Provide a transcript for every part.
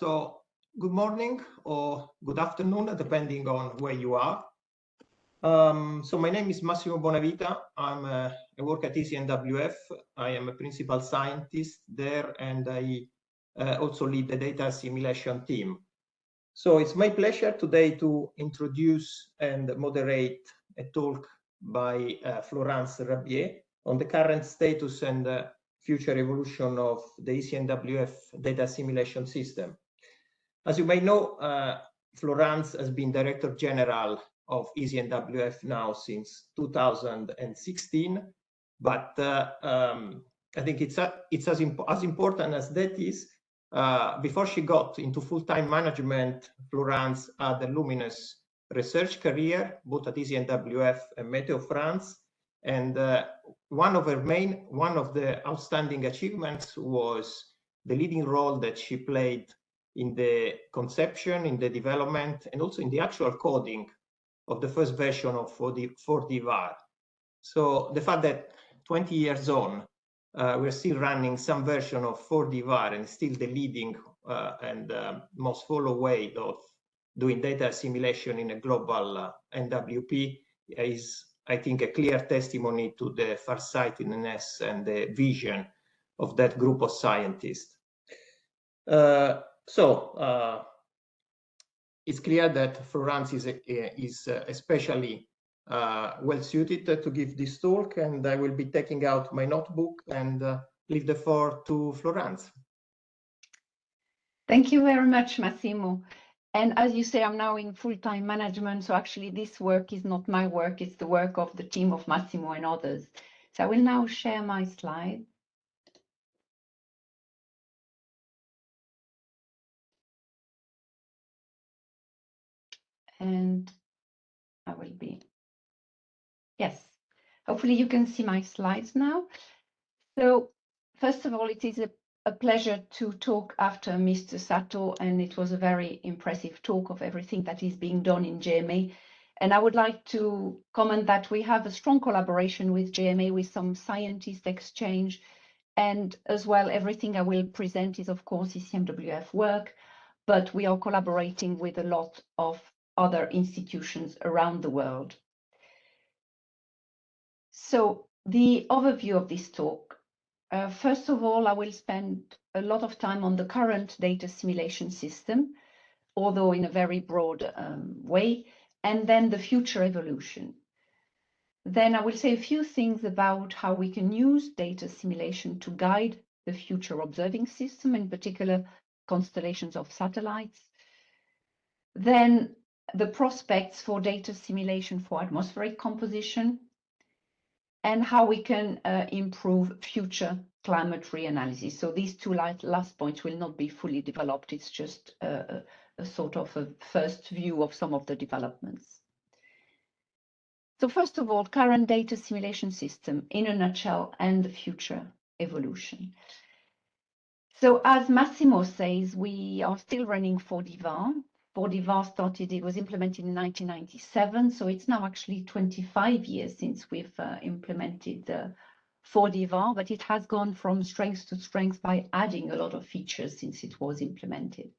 So good morning or good afternoon, depending on where you are. So my name is Massimo Bonavita. I work at ECMWF. I am a principal scientist there, and I also lead the data assimilation team. So it's my pleasure today to introduce and moderate a talk by Florence Rabier on the current status and future evolution of the ECMWF data assimilation system. As you may know, Florence has been Director General of ECMWF now since 2016, but I think it's as important as that is. Before she got into full-time management, Florence had a luminous research career, both at ECMWF and Meteo France. And one of the outstanding achievements was the leading role that she played in the conception, in the development, and also in the actual coding of the first version of 4D VAR. So the fact that 20 years on, we're still running some version of 4D VAR and still the leading and most followed way of doing data assimilation in a global NWP is, I think, a clear testimony to the farsightedness and the vision of that group of scientists. It's clear that Florence is especially well suited to give this talk, and I will be taking out my notebook and leave the floor to Florence. Thank you very much, Massimo. And as you say, I'm now in full-time management, so actually this work is not my work, it's the work of the team of Massimo and others. So I will now share my slide. And I will be, yes, hopefully you can see my slides now. So first of all, it is a pleasure to talk after Mr. Sato, and it was a very impressive talk of everything that is being done in JMA. And I would like to comment that we have a strong collaboration with JMA, with some scientist exchange, and as well, everything I will present is of course ECMWF work, but we are collaborating with a lot of other institutions around the world. So the overview of this talk, first of all, I will spend a lot of time on the current data assimilation system, although in a very broad way, and then the future evolution. Then I will say a few things about how we can use data assimilation to guide the future observing system, in particular constellations of satellites. Then the prospects for data assimilation for atmospheric composition, and how we can improve future climate analysis. So these two last points will not be fully developed. It's just a sort of a first view of some of the developments. So first of all, current data assimilation system in a nutshell and the future evolution. So as Massimo says, we are still running 4D VAR. 4D VAR started, it was implemented in 1997, so it's now actually 25 years since we've implemented 4D VAR, but it has gone from strength to strength by adding a lot of features since it was implemented.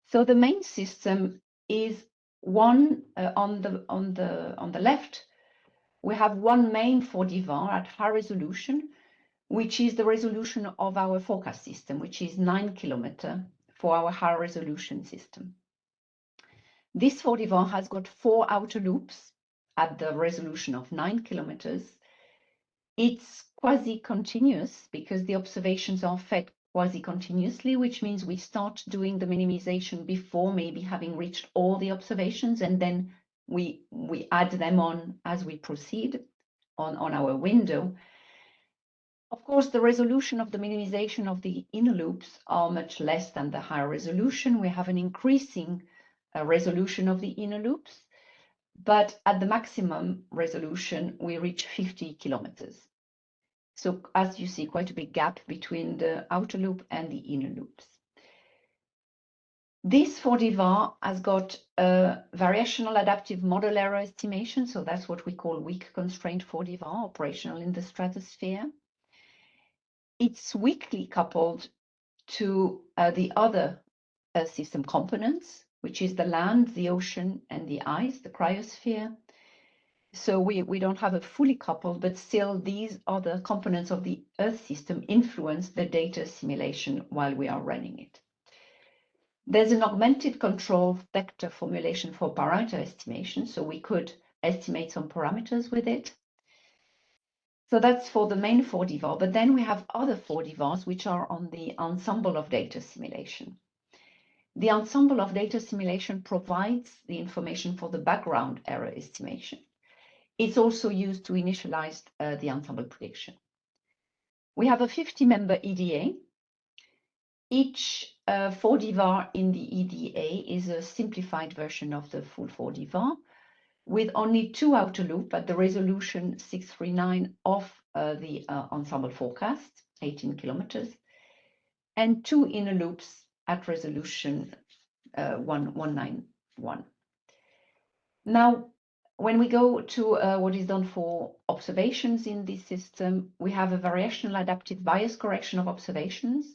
So the main system is one on the left. We have one main 4D VAR at high resolution, which is the resolution of our forecast system, which is 9 kilometers for our high resolution system. This 4D VAR has got 4 outer loops at the resolution of 9 kilometers. It's quasi-continuous because the observations are fed quasi-continuously, which means we start doing the minimization before maybe having reached all the observations, and then we add them on as we proceed on our window. Of course, the resolution of the minimization of the inner loops are much less than the higher resolution. We have an increasing resolution of the inner loops, but at the maximum resolution, we reach 50 kilometers. So as you see, quite a big gap between the outer loop and the inner loops. This 4D VAR has got a variational adaptive model error estimation. So that's what we call weak constraint 4D VAR, operational in the stratosphere. It's weakly coupled to the other system components, which is the land, the ocean, and the ice, the cryosphere. So we don't have a fully coupled, but still these are the components of the Earth system influence the data assimilation while we are running it. There's an augmented control vector formulation for parameter estimation, so we could estimate some parameters with it. So that's for the main 4D-VAR, but then we have other 4D-VARs which are on the ensemble of data assimilation. The ensemble of data assimilation provides the information for the background error estimation. It's also used to initialize the ensemble prediction. We have a 50-member EDA. Each 4D-VAR in the EDA is a simplified version of the full 4D-VAR with only 2 outer loop at the resolution 639 of the ensemble forecast, 18 kilometers, and 2 inner loops at resolution 191. Now, when we go to what is done for observations in this system, we have a variational adaptive bias correction of observations,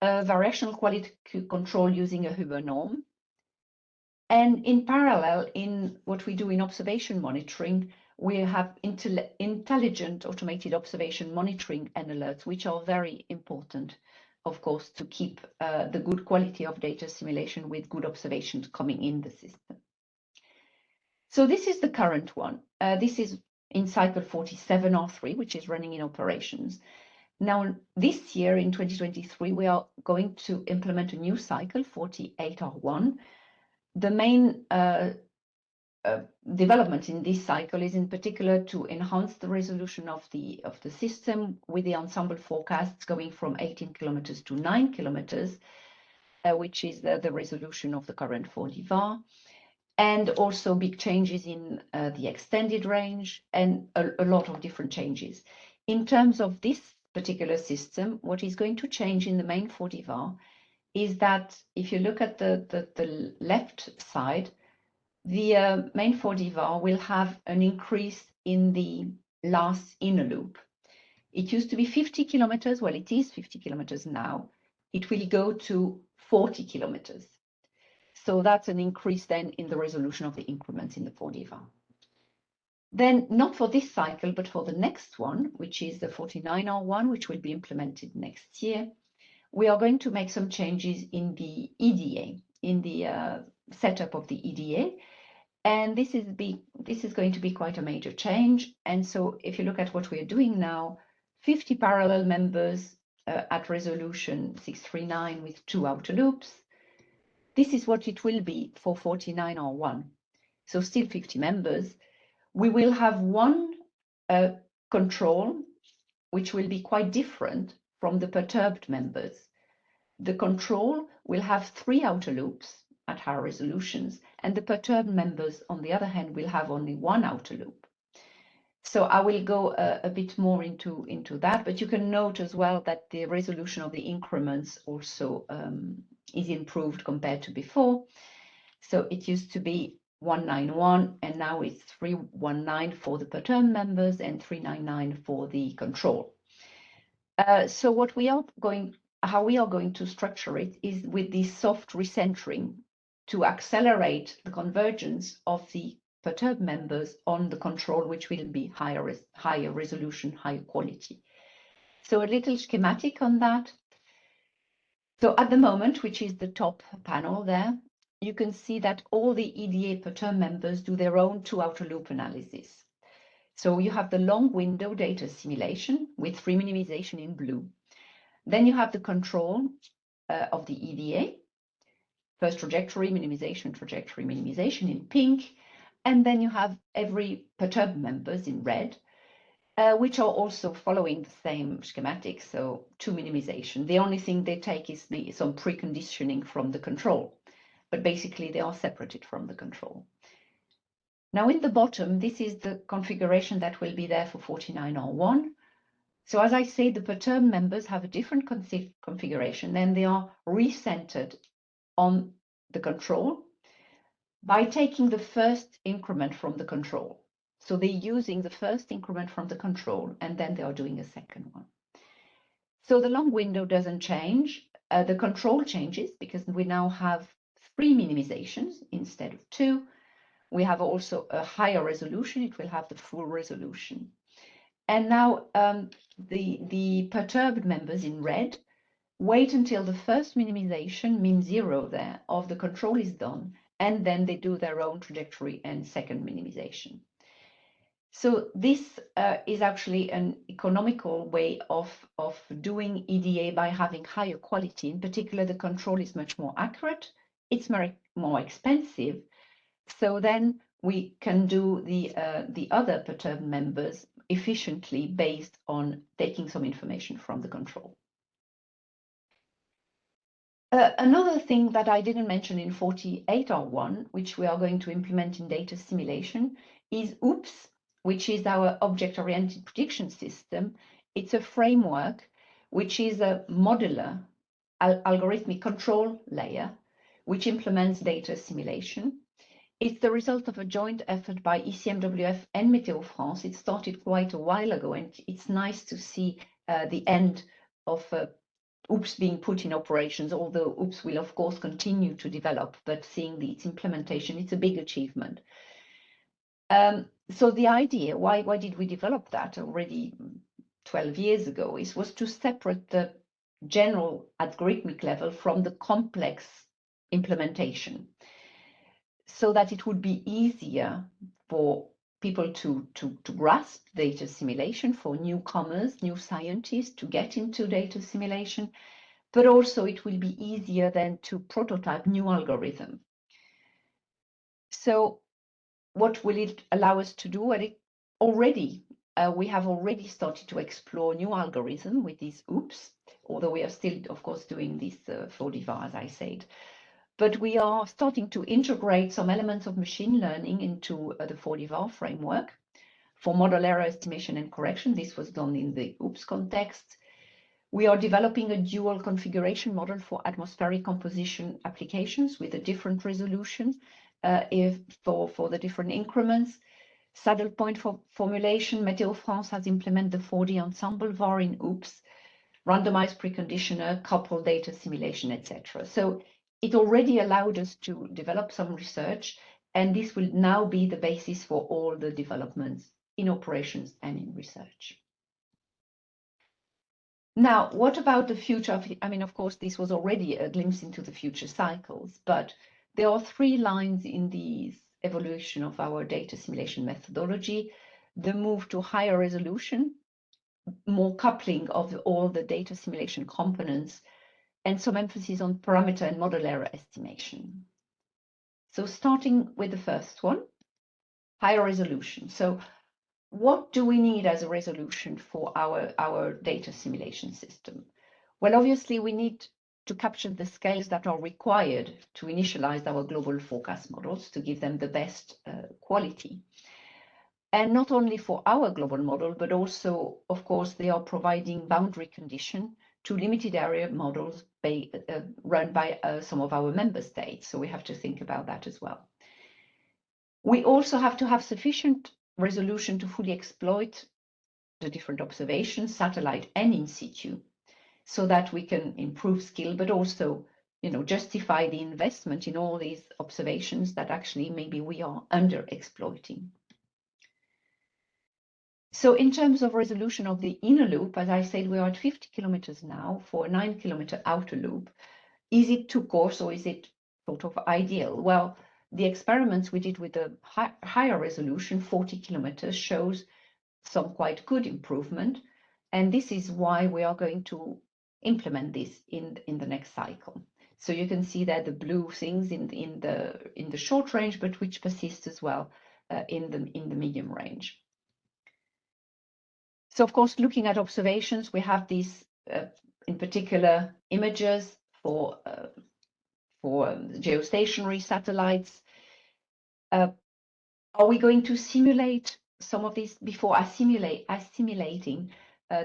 a variational quality control using a Huber norm. And in parallel, in what we do in observation monitoring, we have intelligent automated observation monitoring and alerts, which are very important, of course, to keep the good quality of data assimilation with good observations coming in the system. So this is the current one. This is in cycle 47R3, which is running in operations. Now, this year in 2023, we are going to implement a new cycle, 48R1. The main development in this cycle is in particular to enhance the resolution of the system with the ensemble forecasts going from 18 kilometers to 9 kilometers, which is the resolution of the current 4D-VAR, and also big changes in the extended range and a lot of different changes. In terms of this particular system, what is going to change in the main 4D-VAR is that if you look at the left side, the main 4D-VAR will have an increase in the last inner loop. It used to be 50 kilometers. Well, it is 50 kilometers now. It will go to 40 kilometers. So that's an increase then in the resolution of the increments in the 4D-VAR. Then not for this cycle, but for the next one, which is the 49R1, which will be implemented next year, we are going to make some changes in the EDA, in the setup of the EDA. And this is going to be quite a major change. And so if you look at what we are doing now, 50 parallel members at resolution 639 with 2 outer loops. This is what it will be for 49R1. So still 50 members. We will have one control, which will be quite different from the perturbed members. The control will have 3 outer loops at higher resolutions, and the perturbed members, on the other hand, will have only 1 outer loop. So I will go a bit more into that, but you can note as well that the resolution of the increments also is improved compared to before. So it used to be 191, and now it's 319 for the perturbed members and 399 for the control. So how we are going to structure it is with this soft recentering to accelerate the convergence of the perturbed members on the control, which will be higher resolution, higher quality. So a little schematic on that. So at the moment, which is the top panel there, you can see that all the EDA perturbed members do their own 2 outer loop analysis. So you have the long window data assimilation with free minimization in blue. Then you have the control of the EDA, first trajectory minimization in pink. And then you have every perturbed members in red, which are also following the same schematic, so 2 minimization. The only thing they take is some preconditioning from the control, but basically they are separated from the control. Now in the bottom, this is the configuration that will be there for 49R1. So as I say, the perturbed members have a different configuration, and they are recentered on the control by taking the first increment from the control. So they're using the first increment from the control, and then they are doing a second one. So the long window doesn't change. The control changes because we now have 3 minimizations instead of 2. We have also a higher resolution. It will have the full resolution. And now the perturbed members in red wait until the first minimization, mean 0 there, of the control is done, and then they do their own trajectory and second minimization. So this is actually an economical way of doing EDA by having higher quality. In particular, the control is much more accurate. It's more expensive. So then we can do the other perturbed members efficiently based on taking some information from the control. Another thing that I didn't mention in 48R1, which we are going to implement in data assimilation, is OOPS, which is our object-oriented prediction system. It's a framework which is a modular algorithmic control layer which implements data assimilation. It's the result of a joint effort by ECMWF and Météo France. It started quite a while ago, and it's nice to see the end of OOPS being put in operations, although OOPS will of course continue to develop, but seeing its implementation, it's a big achievement. So the idea, why did we develop that already 12 years ago, was to separate the general algorithmic level from the complex implementation, so that it would be easier for people to grasp data assimilation, for newcomers, new scientists to get into data assimilation, but also it will be easier then to prototype new algorithm. So what will it allow us to do? And we have already started to explore new algorithm with these OOPS, although we are still, of course, doing this for DIVA, as I said. But we are starting to integrate some elements of machine learning into the 4DVAR framework for model error estimation and correction. This was done in the OOPS context. We are developing a dual configuration model for atmospheric composition applications with a different resolution for the different increments. Saddle point for formulation, Météo France has implemented the 4D ensemble VAR in OOPS, randomized preconditioner, coupled data simulation, etc. So it already allowed us to develop some research, and this will now be the basis for all the developments in operations and in research. Now, what about the future of, I mean, of course, this was already a glimpse into the future cycles, but there are 3 lines in the evolution of our data simulation methodology: the move to higher resolution, more coupling of all the data simulation components, and some emphasis on parameter and model error estimation. So starting with the first one, higher resolution. So what do we need as a resolution for our data simulation system? Well, obviously, we need to capture the scales that are required to initialize our global forecast models to give them the best quality. And not only for our global model, but also, of course, they are providing boundary condition to limited area models run by some of our member states. So we have to think about that as well. We also have to have sufficient resolution to fully exploit the different observations, satellite and in situ, so that we can improve skill, but also, justify the investment in all these observations that actually maybe we are under exploiting. So in terms of resolution of the inner loop, as I said, we are at 50 kilometers now for a 9-kilometer outer loop. Is it too coarse or is it sort of ideal? Well, the experiments we did with the higher resolution, 40 kilometers, shows some quite good improvement. And this is why we are going to implement this in the next cycle. So you can see that the blue things in the short range, but which persist as well in the medium range. So of course, looking at observations, we have these in particular images for geostationary satellites. Are we going to simulate some of these before assimilating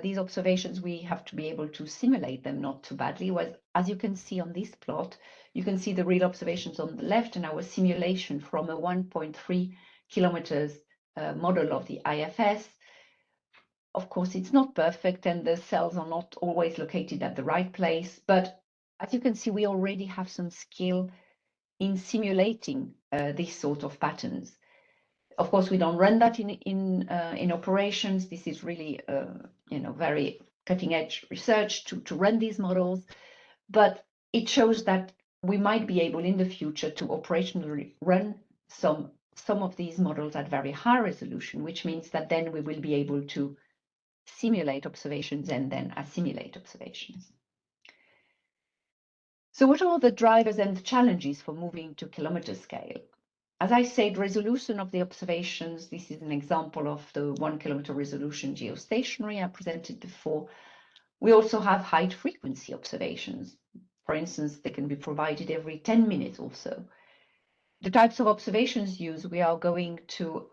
these observations? We have to be able to simulate them not too badly. Well, as you can see on this plot, you can see the real observations on the left and our simulation from a 1.3 kilometers model of the IFS. Of course, it's not perfect and the cells are not always located at the right place, but as you can see, we already have some skill in simulating these sort of patterns. Of course, we don't run that in operations. This is really, very cutting-edge research to run these models, but it shows that we might be able in the future to operationally run some of these models at very high resolution, which means that then we will be able to simulate observations and then assimilate observations. So what are the drivers and the challenges for moving to kilometer scale? As I said, resolution of the observations, this is an example of the 1 kilometer resolution geostationary I presented before. We also have high frequency observations. For instance, they can be provided every 10 minutes or so. The types of observations used, we are going to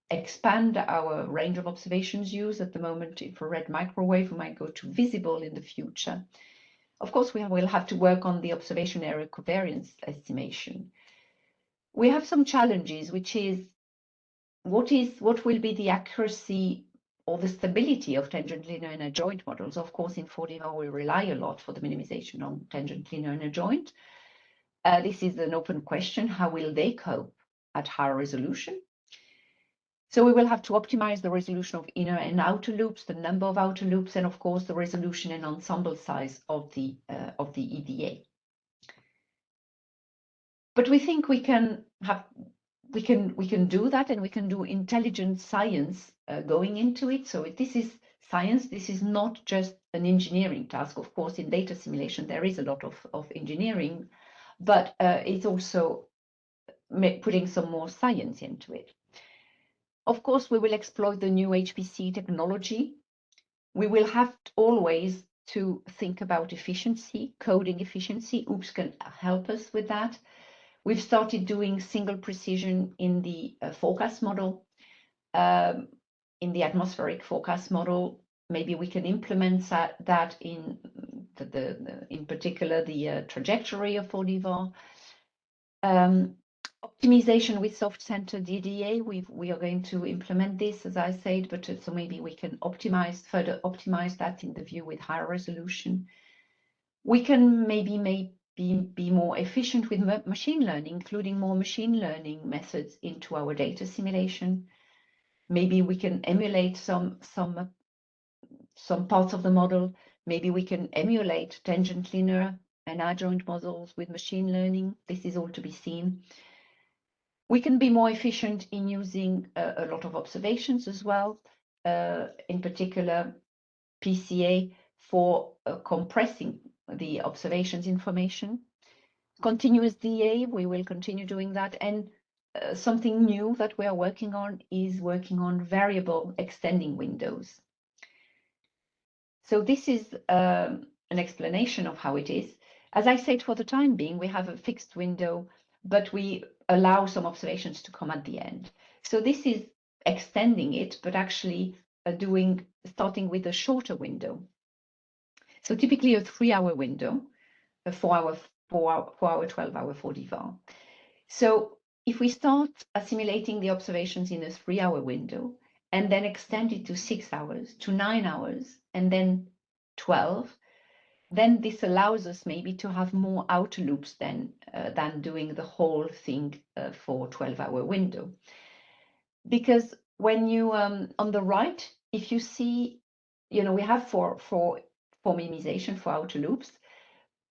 expand our range of observations used. At the moment, infrared microwave, we might go to visible in the future. Of course, we will have to work on the observation area covariance estimation. We have some challenges, which is what will be the accuracy or the stability of tangent linear inner joint models. Of course, in 4D we rely a lot for the minimization on tangent linear inner joint. This is an open question. How will they cope at higher resolution? So we will have to optimize the resolution of inner and outer loops, the number of outer loops, and of course the resolution and ensemble size of the EDA. But we think we can do that, and we can do intelligent science going into it. So this is science. This is not just an engineering task. Of course, in data simulation there is a lot of engineering, but it's also putting some more science into it. Of course, we will exploit the new HPC technology. We will have always to think about efficiency, coding efficiency. OOPS can help us with that. We've started doing single precision in the forecast model, in the atmospheric forecast model. Maybe we can implement that in in particular the trajectory of 4D. Optimization with soft-centered EDA. We are going to implement this, as I said, but so maybe we can further optimize that in the view with higher resolution. We can maybe be more efficient with machine learning, including more machine learning methods into our data simulation. Maybe we can emulate some parts of the model. Maybe we can emulate tangent linear and adjoint models with machine learning. This is all to be seen. We can be more efficient in using a lot of observations as well, in particular PCA for compressing the observations information. Continuous DA, we will continue doing that. And something new that we are working on is working on variable extending windows. So this is an explanation of how it is. As I said, for the time being, we have a fixed window, but we allow some observations to come at the end. So this is extending it, but actually starting with a shorter window. So typically a 3-hour window, a 4-hour, 12-hour 4D VAR. So if we start assimilating the observations in a 3-hour window and then extend it to 6 hours, to 9 hours, and then 12, then this allows us maybe to have more outer loops than doing the whole thing for 12-hour window. Because when you, on the right, if you see, we have for minimization for outer loops,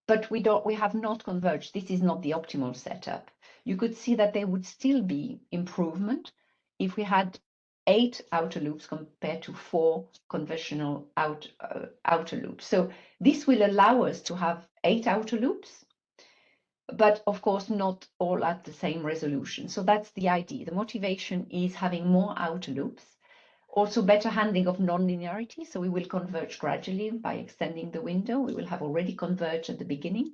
but we have not converged. This is not the optimal setup. You could see that there would still be improvement if we had 8 outer loops compared to 4 conventional outer loops. So this will allow us to have 8 outer loops, but of course not all at the same resolution. So that's the idea. The motivation is having more outer loops, also better handling of non-linearity. So we will converge gradually by extending the window. We will have already converged at the beginning.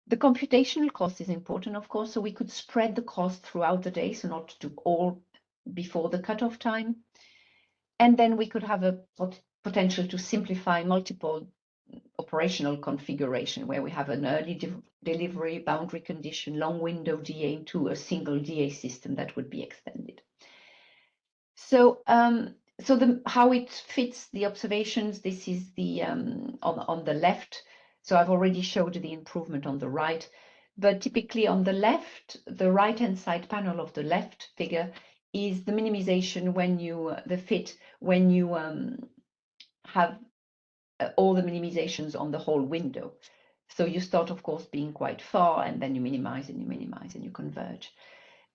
The computational cost is important, of course, so we could spread the cost throughout the day, so not to all before the cutoff time. And then we could have a potential to simplify multiple operational configuration where we have an early delivery, boundary condition, long window DA into a single DA system that would be extended. So how it fits the observations, this is the on the left. So I've already showed the improvement on the right, but typically on the left, the right-hand side panel of the left figure is the minimization when you, the fit, when you have all the minimizations on the whole window. So you start, of course, being quite far, and then you minimize and you minimize and you converge.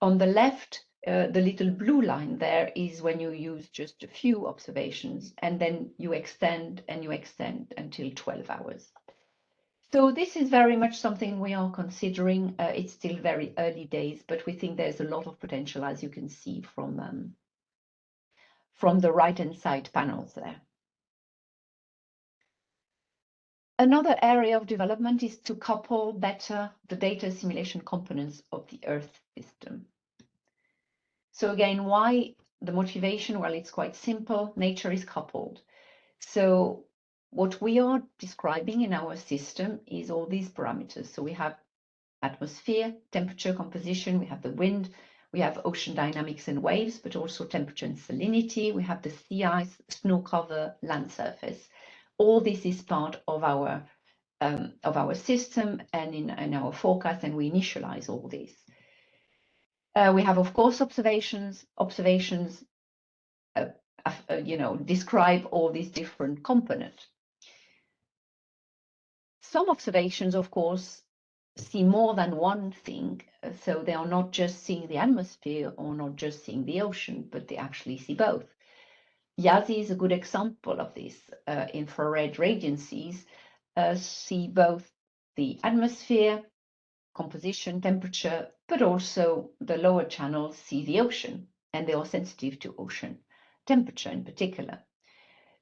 On the left, the little blue line there is when you use just a few observations, and then you extend and you extend until 12 hours. So this is very much something we are considering. It's still very early days, but we think there's a lot of potential, as you can see from the right-hand side panels there. Another area of development is to couple better the data assimilation components of the Earth system. So again, why the motivation? Well, it's quite simple. Nature is coupled. So what we are describing in our system is all these parameters. So we have atmosphere, temperature, composition, we have the wind, we have ocean dynamics and waves, but also temperature and salinity. We have the sea ice, snow cover, land surface. All this is part of our system and in our forecast, and we initialize all this. We have, of course, observations, describe all these different components. Some observations, of course, see more than one thing. So they are not just seeing the atmosphere or not just seeing the ocean, but they actually see both. YASI is a good example of this. Infrared radiancies see both the atmosphere, composition, temperature, but also the lower channels see the ocean, and they are sensitive to ocean temperature in particular.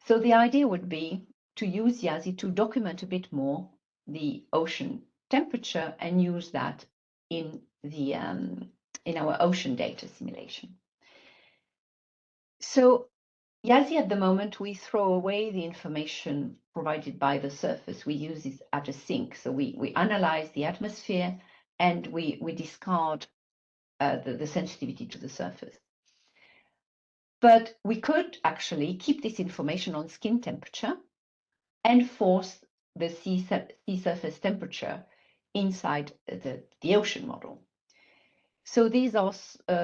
So the idea would be to use YASI to document a bit more the ocean temperature and use that in the in our ocean data simulation. So YASI at the moment, we throw away the information provided by the surface. We use it at a sink. So we analyze the atmosphere and we discard the sensitivity to the surface. But we could actually keep this information on skin temperature and force the sea surface temperature inside the ocean model. So these are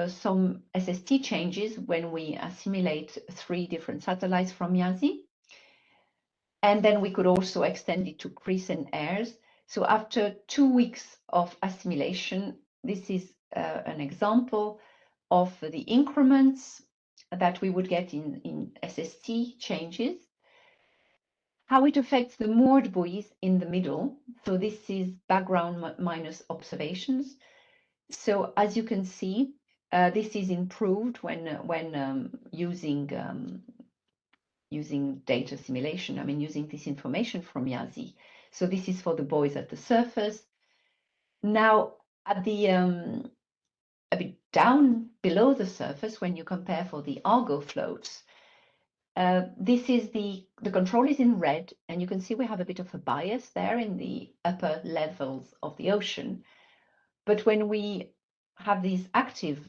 some SST changes when we assimilate 3 different satellites from YASI. And then we could also extend it to Chris and Ayres. So after 2 weeks of assimilation, this is an example of the increments that we would get in SST changes, how it affects the moored buoys in the middle. So this is background minus observations. So as you can see, this is improved when using data simulation. I mean, using this information from YASI. So this is for the buoys at the surface. Now at the a bit down below the surface, when you compare for the Argo floats, this is the control is in red, and you can see we have a bit of a bias there in the upper levels of the ocean. But when we have these active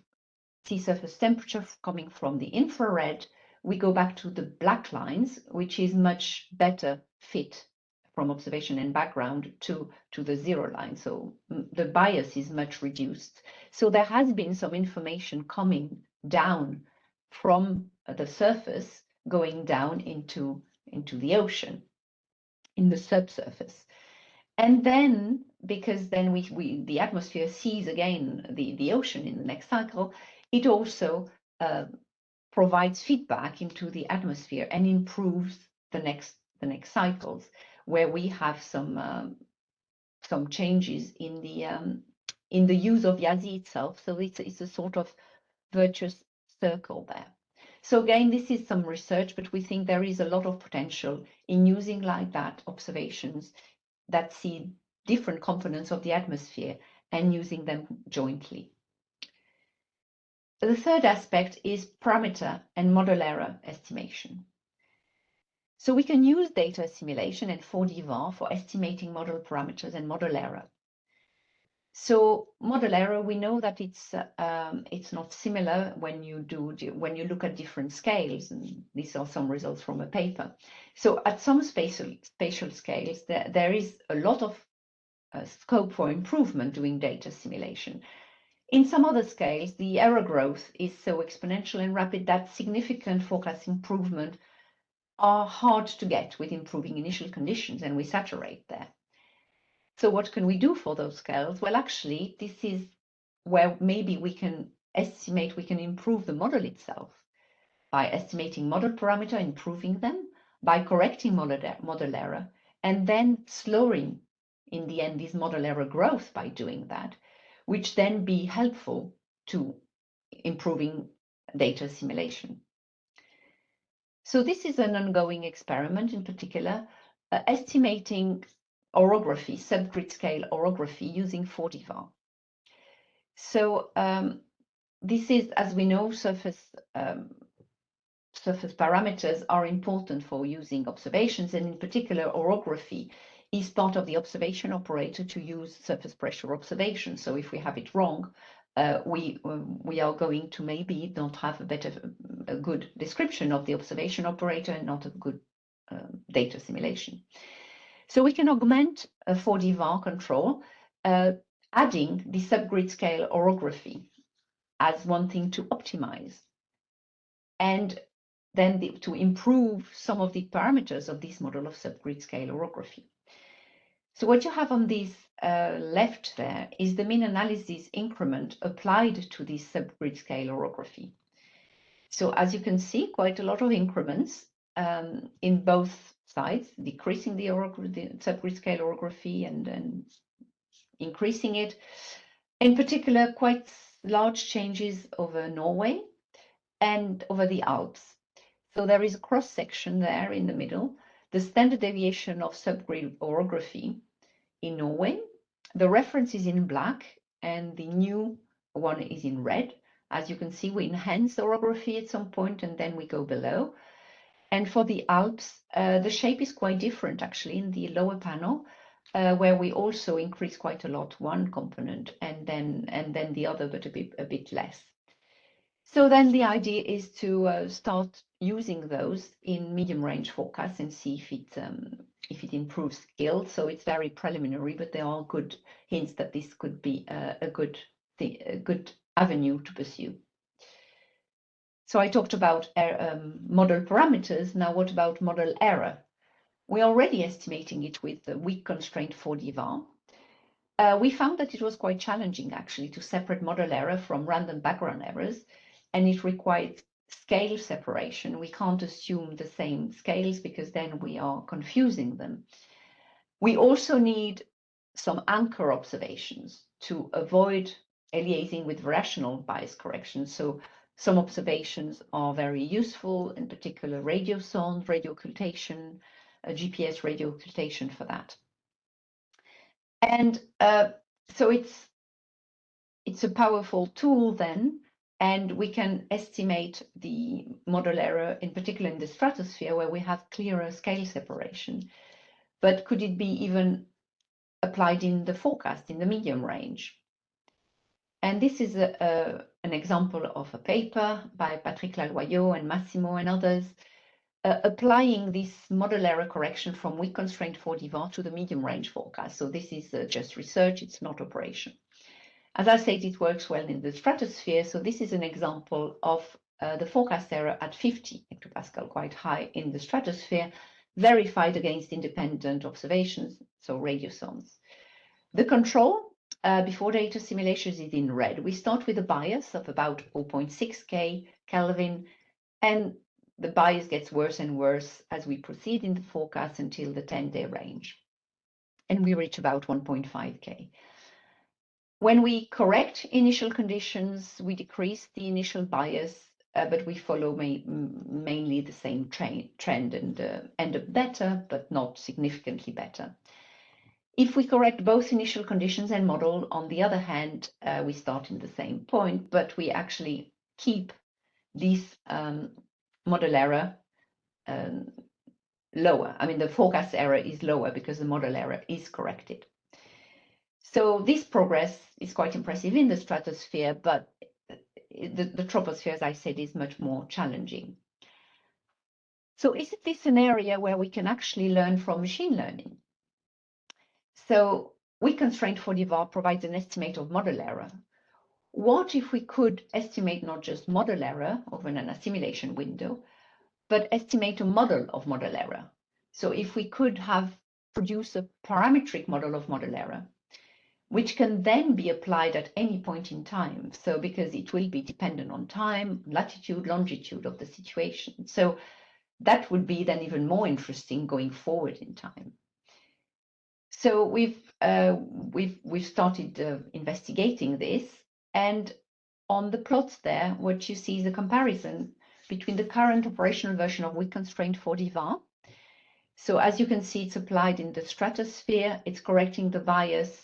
sea surface temperature coming from the infrared, we go back to the black lines, which is much better fit from observation and background to the 0 line. So the bias is much reduced. So there has been some information coming down from the surface, going down into the ocean, in the subsurface. And then, because then the atmosphere sees again the ocean in the next cycle, it also provides feedback into the atmosphere and improves the next cycles, where we have some changes in the use of YASI itself. So it's a sort of virtuous circle there. So again, this is some research, but we think there is a lot of potential in using like that observations that see different components of the atmosphere and using them jointly. The third aspect is parameter and model error estimation. So we can use data assimilation and 4D VAR for estimating model parameters and model error. So model error, we know that it's not similar when you look at different scales, and these are some results from a paper. So at some spatial scales, there is a lot of scope for improvement doing data assimilation. In some other scales, the error growth is so exponential and rapid that significant forecast improvement are hard to get with improving initial conditions, and we saturate there. So what can we do for those scales? Well, actually, this is where maybe we can improve the model itself by estimating model parameter, improving them, by correcting model error, and then slowing, in the end, this model error growth by doing that, which then be helpful to improving data assimilation. So this is an ongoing experiment, in particular, estimating orography, subgrid scale orography using 4D-VAR. So this is, as we know, surface parameters are important for using observations, and in particular, orography is part of the observation operator to use surface pressure observation. So if we have it wrong, we are going to maybe not have a good description of the observation operator and not a good data assimilation. So we can augment a 4D-VAR control, adding the subgrid scale orography as one thing to optimize, and then to improve some of the parameters of this model of subgrid scale orography. So what you have on this left there is the mean analysis increment applied to this subgrid scale orography. So as you can see, quite a lot of increments in both sides, decreasing the subgrid scale orography and increasing it. In particular, quite large changes over Norway and over the Alps. So there is a cross-section there in the middle, the standard deviation of subgrid orography in Norway. The reference is in black and the new one is in red. As you can see, we enhance orography at some point and then we go below. And for the Alps, the shape is quite different actually in the lower panel, where we also increase quite a lot one component and then the other, but a bit less. So then the idea is to start using those in medium range forecasts and see if it improves skill. So it's very preliminary, but there are good hints that this could be a good avenue to pursue. So I talked about model parameters. Now what about model error? We're already estimating it with the weak constraint 4D-VAR. We found that it was quite challenging actually to separate model error from random background errors, and it required scale separation. We can't assume the same scales because then we are confusing them. We also need some anchor observations to avoid aliasing with rational bias correction. So some observations are very useful, in particular radio sound, radio occultation, GPS radio occultation for that. And so it's a powerful tool then, and we can estimate the model error, in particular in the stratosphere, where we have clearer scale separation. But could it be even applied in the forecast, in the medium range? And this is an example of a paper by Patrick Laloyau and Massimo and others, applying this model error correction from weak constraint 4D-VAR to the medium range forecast. So this is just research, it's not operation. As I said, it works well in the stratosphere. So this is an example of the forecast error at 50 hectopascal, quite high in the stratosphere, verified against independent observations, so radiosondes. The control before data assimilation is in red. We start with a bias of about 0.6 Kelvin, and the bias gets worse and worse as we proceed in the forecast until the 10-day range. And we reach about 1.5 K. When we correct initial conditions, we decrease the initial bias, but we follow mainly the same trend and end up better, but not significantly better. If we correct both initial conditions and model, on the other hand, we start in the same point, but we actually keep this model error lower. I mean, the forecast error is lower because the model error is corrected. So this progress is quite impressive in the stratosphere, but the troposphere, as I said, is much more challenging. So is this an area where we can actually learn from machine learning? So weak constraint for DVAR provides an estimate of model error. What if we could estimate not just model error over an assimilation window, but estimate a model of model error? So if we could have produced a parametric model of model error, which can then be applied at any point in time. So because it will be dependent on time, latitude, longitude of the situation. So that would be then even more interesting going forward in time. So we've started investigating this, and on the plots there, what you see is a comparison between the current operational version of weak constraint for DVAR. So as you can see, it's applied in the stratosphere. It's correcting the bias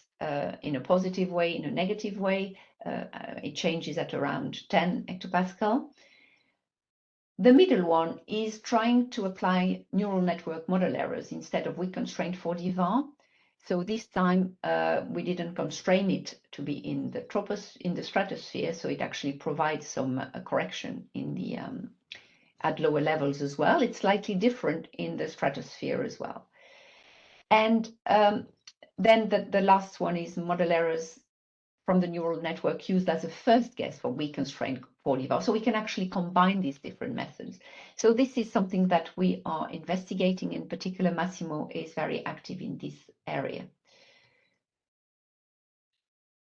in a positive way, in a negative way. It changes at around 10 hectopascal. The middle one is trying to apply neural network model errors instead of weak constraint for DVAR. So this time we didn't constrain it to be in the stratosphere, so it actually provides some correction in the at lower levels as well. It's slightly different in the stratosphere as well. And then the last one is model errors from the neural network used as a first guess for weak constraint for DVAR. So we can actually combine these different methods. So this is something that we are investigating. In particular, Massimo is very active in this area.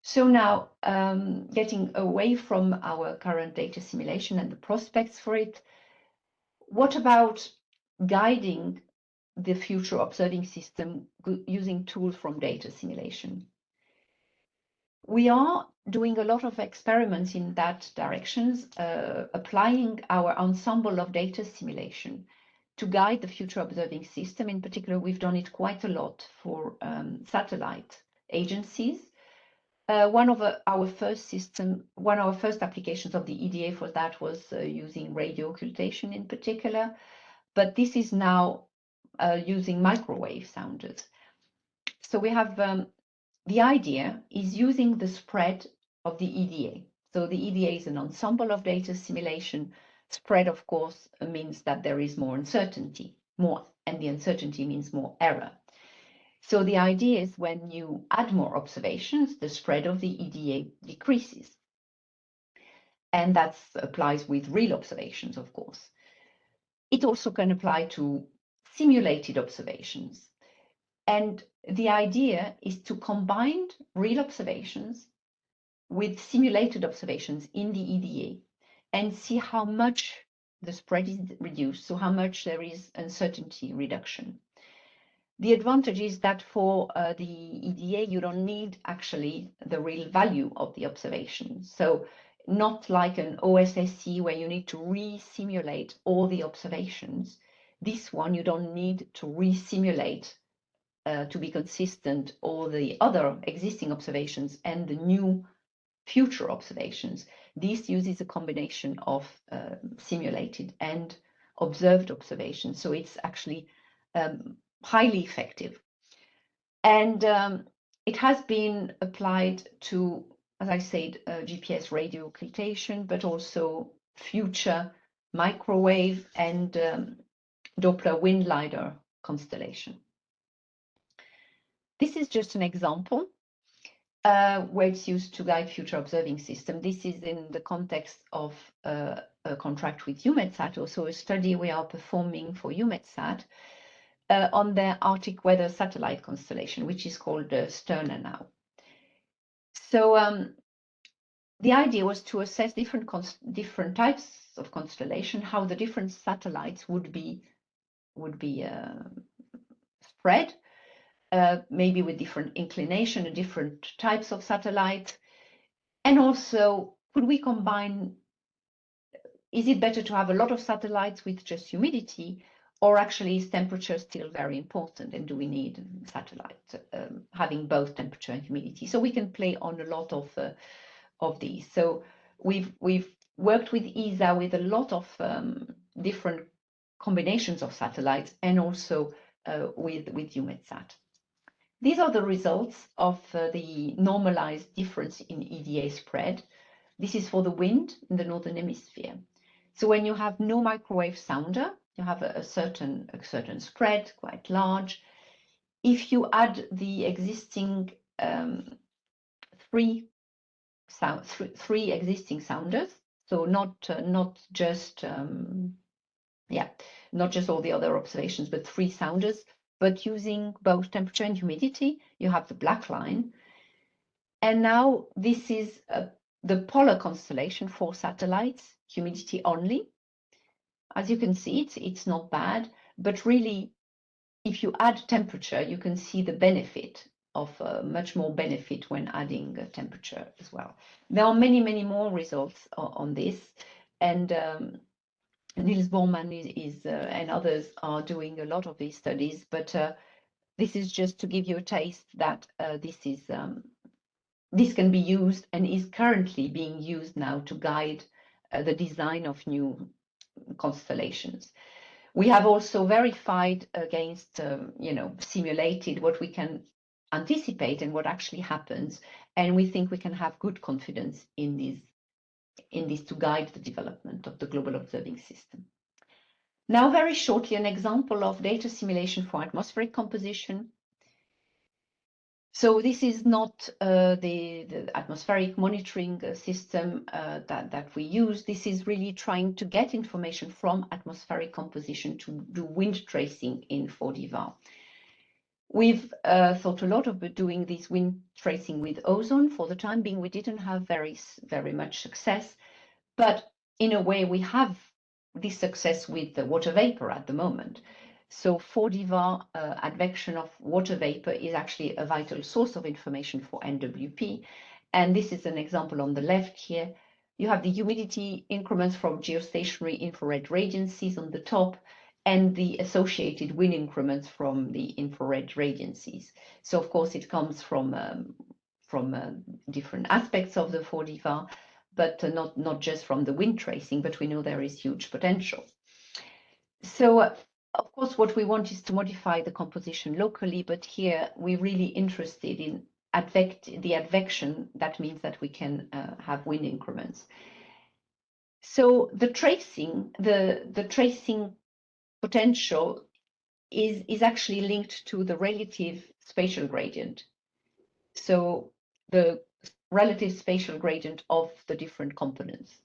So now, getting away from our current data simulation and the prospects for it, what about guiding the future observing system using tools from data simulation? We are doing a lot of experiments in that directions, applying our ensemble of data simulation to guide the future observing system. In particular, we've done it quite a lot for satellite agencies. One of our first applications of the EDA for that was using radio occultation in particular, but this is now using microwave sounders. So we have the idea is using the spread of the EDA. So the EDA is an ensemble of data simulation. Spread, of course, means that there is more uncertainty, and the uncertainty means more error. So the idea is when you add more observations, the spread of the EDA decreases. And that applies with real observations, of course. It also can apply to simulated observations. And the idea is to combine real observations with simulated observations in the EDA and see how much the spread is reduced, so how much there is uncertainty reduction. The advantage is that for the EDA, you don't need actually the real value of the observation. So not like an OSSC where you need to re-simulate all the observations. This one, you don't need to re-simulate to be consistent all the other existing observations and the new future observations. This uses a combination of simulated and observed observations. So it's actually highly effective. And it has been applied to, as I said, GPS radio occultation, but also future microwave and Doppler wind lidar constellation. This is just an example where it's used to guide future observing system. This is in the context of a contract with EUMETSAT, also a study we are performing for EUMETSAT on their Arctic weather satellite constellation, which is called Sterna now. So the idea was to assess different types of constellation, how the different satellites would be spread. Maybe with different inclination and different types of satellite. And also, could we combine, is it better to have a lot of satellites with just humidity, or actually is temperature still very important? And do we need satellites having both temperature and humidity? So we can play on a lot of these. So we've worked with ESA with a lot of different combinations of satellites and also with EUMETSAT. These are the results of the normalized difference in EDA spread. This is for the wind in the Northern Hemisphere. So when you have no microwave sounder, you have a certain spread, quite large. If you add the existing three existing sounders, so not just not just all the other observations, but 3 sounders, but using both temperature and humidity, you have the black line. And now this is the polar constellation for satellites, humidity only. As you can see, it's not bad, but really, if you add temperature, you can see the benefit of much more benefit when adding temperature as well. There are many, many more results on this, and Niels Bormann is and others are doing a lot of these studies, but this is just to give you a taste that this can be used and is currently being used now to guide the design of new constellations. We have also verified against, simulated what we can anticipate and what actually happens, and we think we can have good confidence in this to guide the development of the global observing system. Now, very shortly, an example of data simulation for atmospheric composition. So this is not the atmospheric monitoring system that we use. This is really trying to get information from atmospheric composition to do wind tracing in 4D-VAR. We've thought a lot about doing this wind tracing with ozone. For the time being, we didn't have very much success, but in a way we have this success with the water vapor at the moment. So 4D-VAR advection of water vapor is actually a vital source of information for NWP. And this is an example on the left here. You have the humidity increments from geostationary infrared radiances on the top and the associated wind increments from the infrared radiances. So of course it comes from different aspects of the 4D-VAR, but not just from the wind tracing, but we know there is huge potential. So of course, what we want is to modify the composition locally, but here we're really interested in the advection. That means that we can have wind increments. So the tracing potential is actually linked to the relative spatial gradient. So the relative spatial gradient of the different components.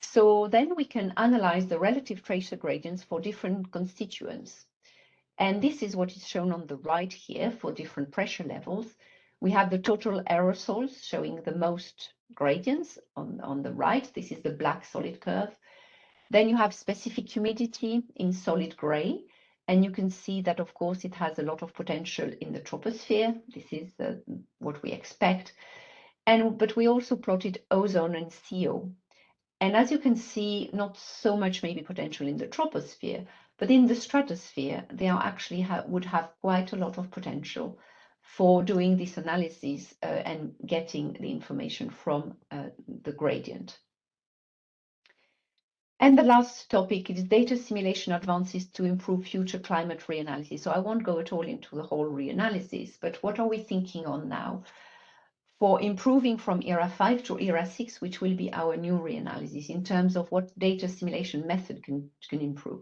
So then we can analyze the relative tracer gradients for different constituents. And this is what is shown on the right here for different pressure levels. We have the total aerosols showing the most gradients on the right. This is the black solid curve. Then you have specific humidity in solid gray. And you can see that, of course, it has a lot of potential in the troposphere. This is what we expect. But we also plotted ozone and CO. And as you can see, not so much maybe potential in the troposphere, but in the stratosphere, they are actually would have quite a lot of potential for doing this analysis and getting the information from the gradient. And the last topic is data simulation advances to improve future climate reanalysis. So I won't go at all into the whole reanalysis, but what are we thinking on now for improving from ERA 5 to ERA 6, which will be our new reanalysis in terms of what data simulation method can improve?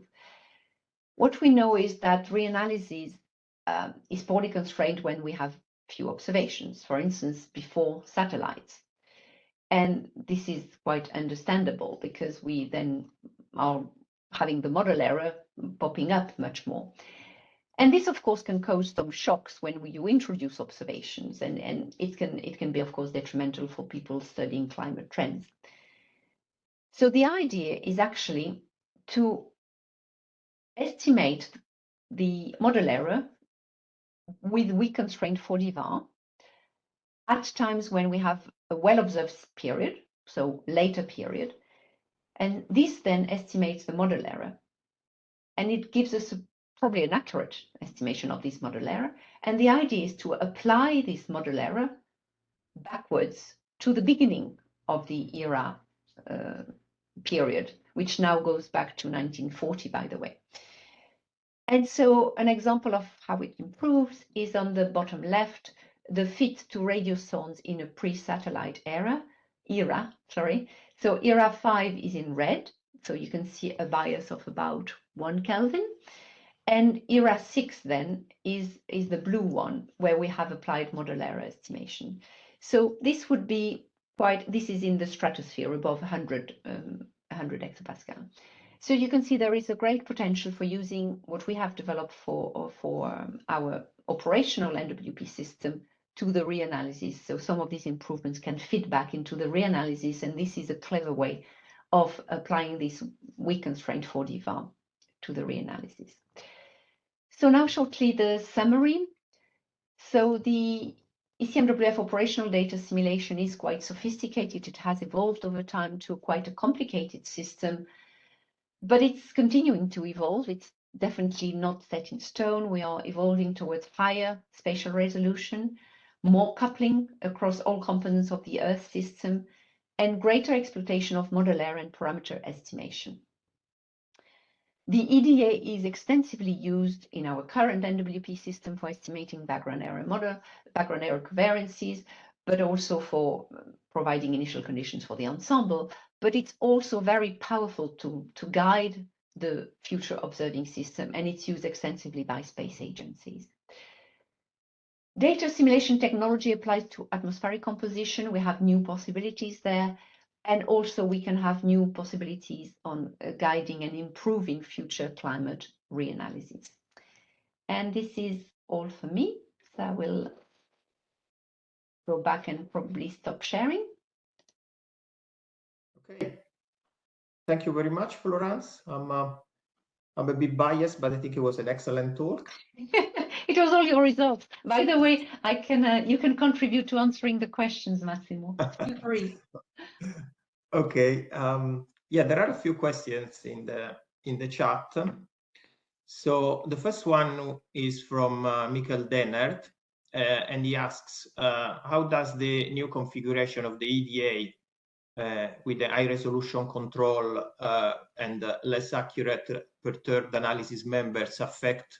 What we know is that reanalysis is poorly constrained when we have few observations, for instance, before satellites. And this is quite understandable because we then are having the model error popping up much more. And this, of course, can cause some shocks when you introduce observations, and it can be, of course, detrimental for people studying climate trends. So the idea is actually to estimate the model error with weak constraint 4D-VAR at times when we have a well-observed period, so later period, and this then estimates the model error, and it gives us probably an accurate estimation of this model error. And the idea is to apply this model error backwards to the beginning of the ERA period, which now goes back to 1940, by the way. And so an example of how it improves is on the bottom left, the fit to radio zones in a pre-satellite era. So era 5 is in red, so you can see a bias of about 1 Kelvin. And era 6 then is the blue one, where we have applied model error estimation. So this would be this is in the stratosphere above 100 hectopascal. So you can see there is a great potential for using what we have developed for our operational NWP system to the reanalysis. So some of these improvements can fit back into the reanalysis, and this is a clever way of applying this weak constraint 4D VAR to the reanalysis. So now shortly the summary. So the ECMWF operational data assimilation is quite sophisticated. It has evolved over time to quite a complicated system, but it's continuing to evolve. It's definitely not set in stone. We are evolving towards higher spatial resolution, more coupling across all components of the Earth system, and greater exploitation of model error and parameter estimation. The EDA is extensively used in our current NWP system for estimating background error covariances, but also for providing initial conditions for the ensemble. But it's also very powerful to guide the future observing system, and it's used extensively by space agencies. Data assimilation technology applies to atmospheric composition. We have new possibilities there. And also we can have new possibilities on guiding and improving future climate reanalysis. And this is all for me. So I will go back and probably stop sharing. Okay. Thank you very much, Florence. I'm a bit biased, but I think it was an excellent talk. It was all your results. By the way, you can contribute to answering the questions, Massimo. Feel free. Okay. Yeah, there are a few questions in the chat. So the first one is from Michael Dennert, and he asks, how does the new configuration of the EDA with the high resolution control and less accurate perturbed analysis members affect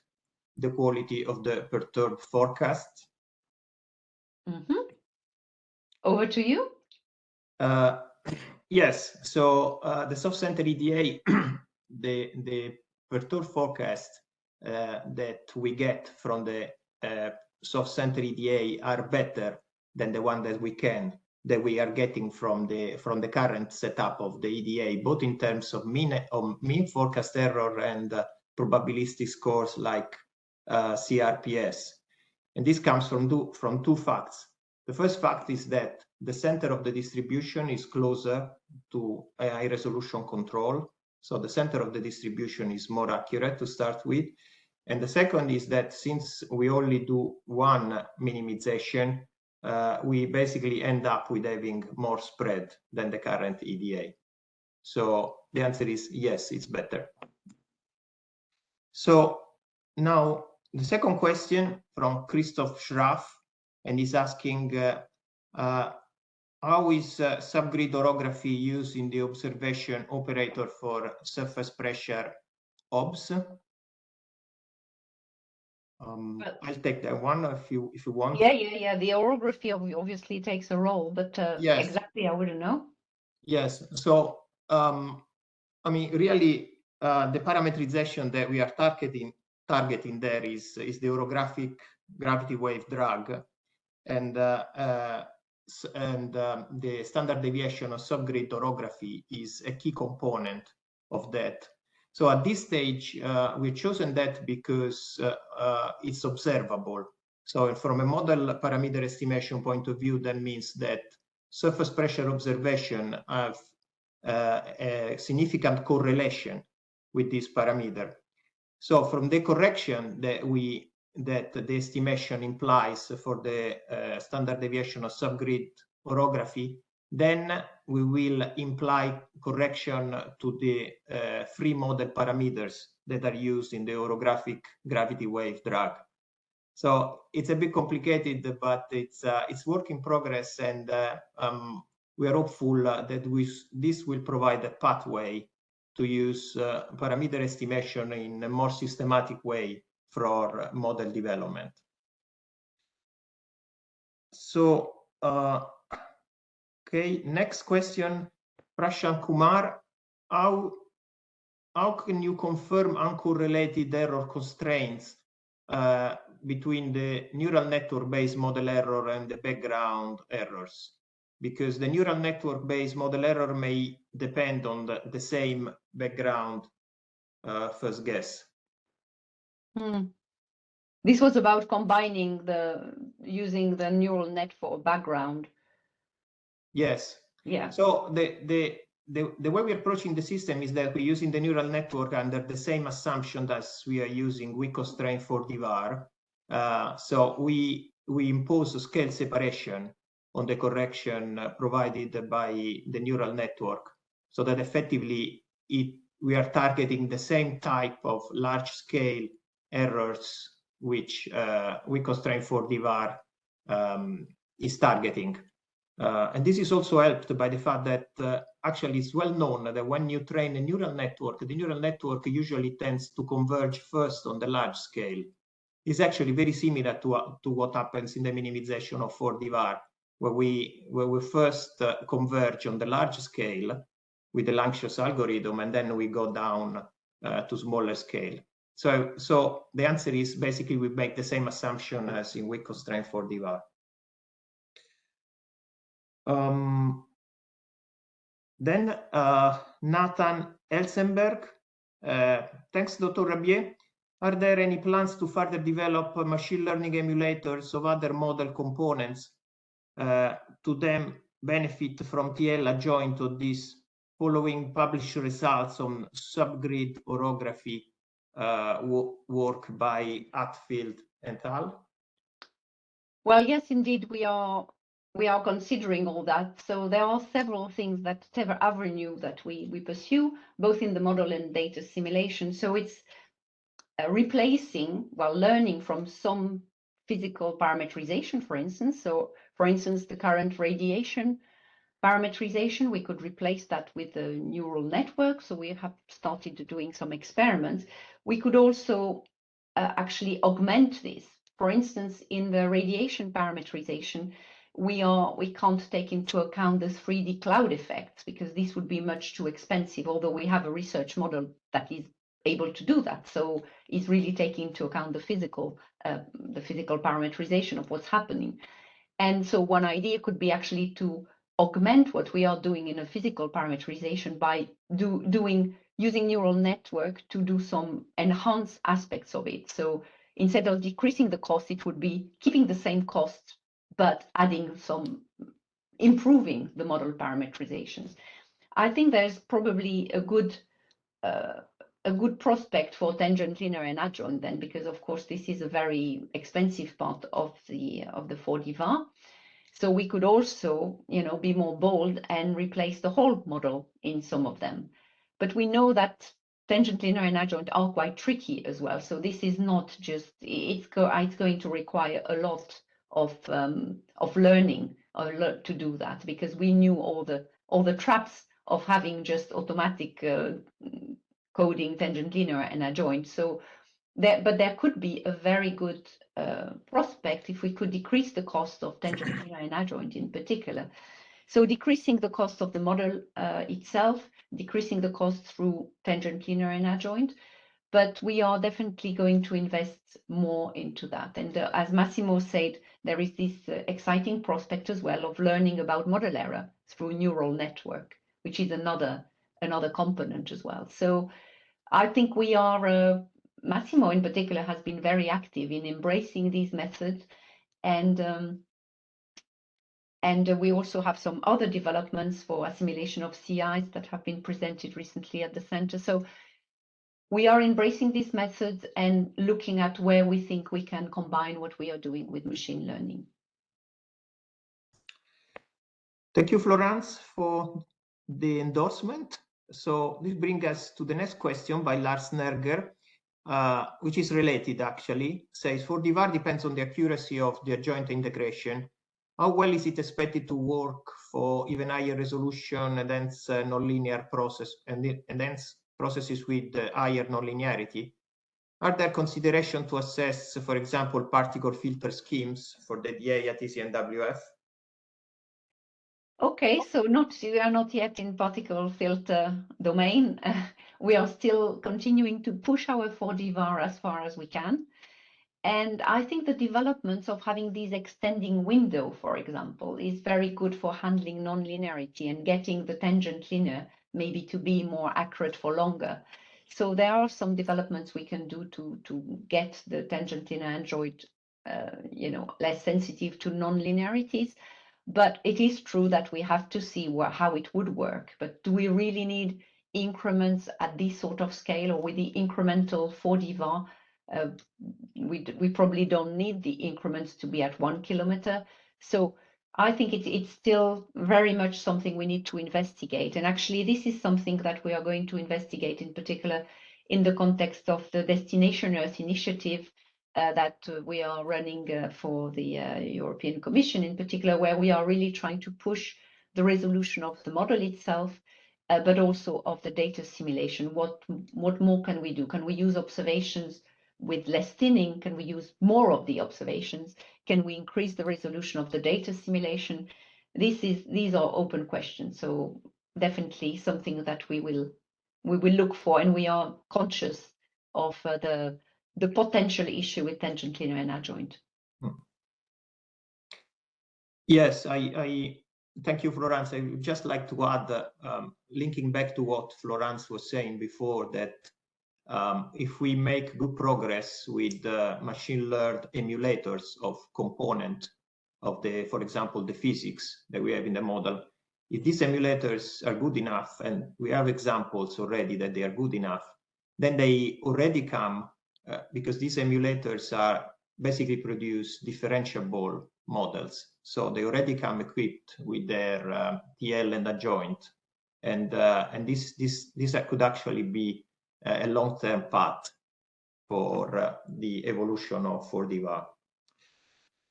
the quality of the perturbed forecast? Mm-hmm. Over to you. Yes, so the soft-center EDA, the perturbed forecast that we get from the soft-center EDA are better than the one that we are getting from the current setup of the EDA, both in terms of mean forecast error and probabilistic scores like CRPS. And this comes from two facts. The first fact is that the center of the distribution is closer to a high resolution control. So the center of the distribution is more accurate to start with. And the second is that since we only do one minimization, we basically end up with having more spread than the current EDA. So the answer is yes, it's better. So now the second question from Christoph Schraff, and he's asking, how is subgrid orography used in the observation operator for surface pressure OBS? I'll take that one if you want. Yeah. The orography obviously takes a role, but yes. Exactly, I wouldn't know. Yes. So, I mean, really, the parametrization that we are targeting there is the orographic gravity wave drag, and the standard deviation of subgrid orography is a key component of that. So at this stage, we've chosen that because it's observable. So from a model parameter estimation point of view, that means that surface pressure observation have a significant correlation with this parameter. So from the correction that the estimation implies for the standard deviation of subgrid orography, then we will imply correction to the free model parameters that are used in the orographic gravity wave drag. So it's a bit complicated, but it's work in progress, and we are hopeful that this will provide a pathway to use parameter estimation in a more systematic way for model development. So, okay, next question, Prashant Kumar, how can you confirm uncorrelated error constraints between the neural network-based model error and the background errors? Because the neural network-based model error may depend on the same background first guess. This was about combining using the neural net for background. Yes. Yeah. So the way we're approaching the system is that we're using the neural network under the same assumption as we are using weak constraint for DVAR. So we impose a scale separation on the correction provided by the neural network, so that effectively we are targeting the same type of large scale errors which weak constraint for DVAR is targeting. And this is also helped by the fact that actually it's well known that when you train a neural network, the neural network usually tends to converge first on the large scale. It's actually very similar to what happens in the minimization of 4D-VAR, where we first converge on the large scale with the Lanxious algorithm, and then we go down to smaller scale. So the answer is basically we make the same assumption as in weak constraint 4D-VAR. Then Nathan Elsenberg, thanks, Dr. Rabier. Are there any plans to further develop machine learning emulators of other model components to them benefit from TL adjoint to this following published results on subgrid orography work by Atfield et al.? Well, yes, indeed, we are considering all that. So there are several things, several avenues that we pursue, both in the model and data simulation. So it's replacing, while learning from some physical parameterization, for instance. So, for instance, the current radiation parameterization, we could replace that with a neural network. So we have started doing some experiments. We could also actually augment this. For instance, in the radiation parameterization, we can't take into account the 3D cloud effects because this would be much too expensive, although we have a research model that is able to do that. So it's really taking into account the physical parameterization of what's happening. And so one idea could be actually to augment what we are doing in a physical parameterization by using neural network to do some enhanced aspects of it. So instead of decreasing the cost, it would be keeping the same cost, but adding some, improving the model parameterizations. I think there's probably a good prospect for tangent, linear, and adjoint then, because of course this is a very expensive part of the 4D-VAR. So we could also, be more bold and replace the whole model in some of them. But we know that tangent, linear, and adjoint are quite tricky as well. So this is not just, it's going to require a lot of learning to do that, because we knew all the traps of having just automatic coding tangent, linear, and adjoint. So but there could be a very good prospect if we could decrease the cost of tangent, linear, and adjoint in particular. So decreasing the cost of the model itself, decreasing the cost through tangent, linear, and adjoint. But we are definitely going to invest more into that. And as Massimo said, there is this exciting prospect as well of learning about model error through neural network, which is another component as well. So I think we are, Massimo in particular has been very active in embracing these methods, and we also have some other developments for assimilation of CIs that have been presented recently at the center. So we are embracing these methods and looking at where we think we can combine what we are doing with machine learning. Thank you, Florence, for the endorsement. So this brings us to the next question by Lars Nerger, which is related actually. Says, for DVAR depends on the accuracy of the adjoint integration. How well is it expected to work for even higher resolution and hence nonlinear process and hence processes with higher nonlinearity, are there considerations to assess, for example, particle filter schemes for the DA at ECMWF? Okay, so we are not yet in particle filter domain. We are still continuing to push our 4D VAR as far as we can. And I think the developments of having these extending window, for example, is very good for handling nonlinearity and getting the tangent linear maybe to be more accurate for longer. So there are some developments we can do to get the tangent linear android less sensitive to nonlinearities. But it is true that we have to see how it would work. But do we really need increments at this sort of scale, or with the incremental 4D VAR? We probably don't need the increments to be at 1 kilometer. So I think it's still very much something we need to investigate. And actually, this is something that we are going to investigate in particular in the context of the Destination Earth initiative that we are running for the European Commission in particular, where we are really trying to push the resolution of the model itself, but also of the data simulation. What more can we do? Can we use observations with less thinning? Can we use more of the observations? Can we increase the resolution of the data simulation? These are open questions. So definitely something that we will look for, and we are conscious of the potential issue with tangent linear and adjoint. Yes, I thank you, Florence. I would just like to add, linking back to what Florence was saying before, that if we make good progress with machine learned emulators of component of for example, the physics that we have in the model, if these emulators are good enough, and we have examples already that they are good enough, then they already come, because these emulators are basically produce differentiable models. So they already come equipped with their TL and adjoint. And this could actually be a long-term path for the evolution of 4D VAR.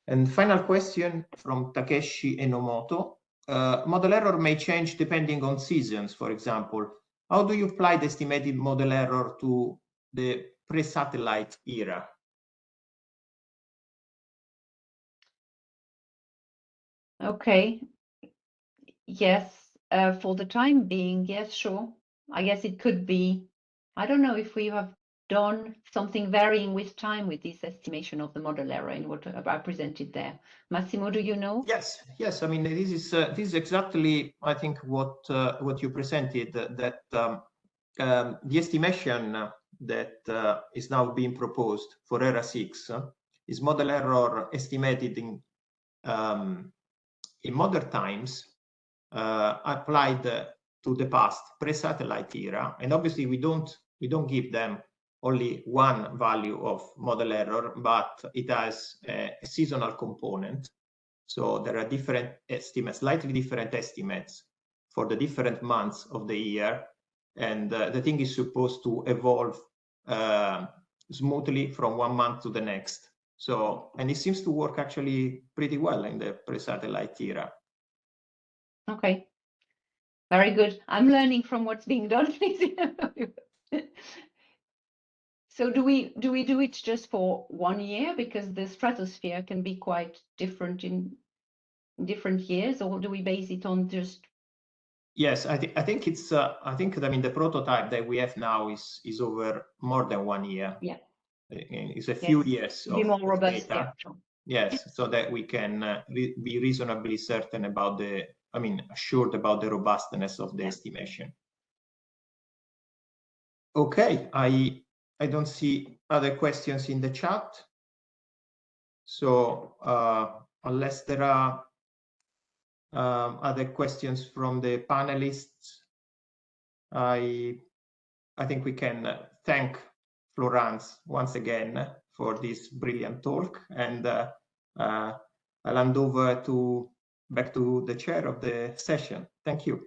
And final question from Takeshi Enomoto. Model error may change depending on seasons, for example. How do you apply the estimated model error to the pre-satellite era? Okay. Yes, for the time being, yes, sure. I guess it could be. I don't know if we have done something varying with time with this estimation of the model error in what I presented there. Massimo, do you know? Yes. I mean, this is exactly, I think, what you presented. That the estimation that is now being proposed for ERA 6 is model error estimated in modern times, applied to the past pre-satellite era, and obviously we don't give them only one value of model error, but it has a seasonal component. So there are different estimates, slightly different estimates for the different months of the year, and the thing is supposed to evolve smoothly from one month to the next. So, and it seems to work actually pretty well in the pre-satellite era. Okay, very good. I'm learning from what's being done. So do we do it just for 1 year, because the stratosphere can be quite different in different years, or do we base it on just? Yes, I think it's I mean the prototype that we have now is over more than 1 year. Yeah, it's a few years be more robust data. data. Sure. Yes, so that we can be reasonably certain about assured about the robustness of the estimation. Okay, I don't see other questions in the chat. So unless there are other questions from the panelists, I think we can thank Florence once again for this brilliant talk, and I'll hand over back to the chair of the session. Thank you.